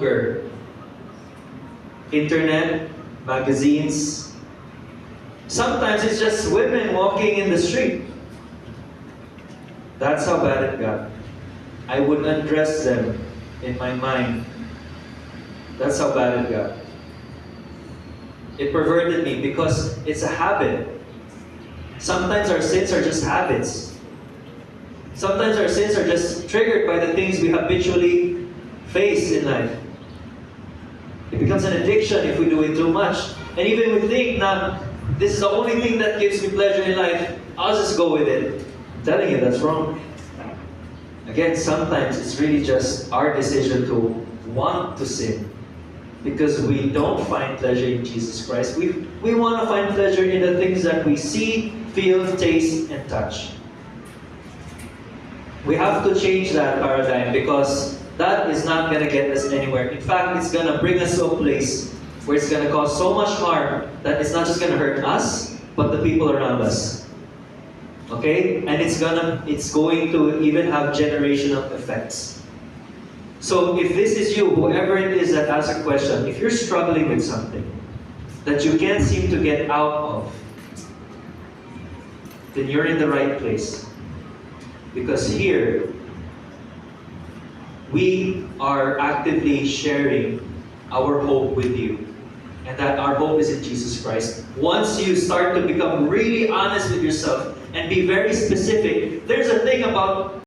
hunger. Internet, magazines. Sometimes it's just women walking in the street. That's how bad it got. I would undress them in my mind. That's how bad it got. It perverted me because it's a habit. Sometimes our sins are just habits. Sometimes our sins are just triggered by the things we habitually face in life. It becomes an addiction if we do it too much. And even we think, nah, this is the only thing that gives me pleasure in life, I'll just go with it. I'm telling you, that's wrong. Again, sometimes it's really just our decision to want to sin. Because we don't find pleasure in Jesus Christ. We want to find pleasure in the things that we see, feel, taste, and touch. We have to change that paradigm because that is not going to get us anywhere. In fact, it's going to bring us to a place where it's going to cause so much harm that it's not just going to hurt us, but the people around us. Okay? And it's going to even have generational effects. So if this is you, whoever it is that asks a question, if you're struggling with something that you can't seem to get out of, then you're in the right place. Because here, we are actively sharing our hope with you. And that our hope is in Jesus Christ. Once you start to become really honest with yourself and be very specific, there's a thing about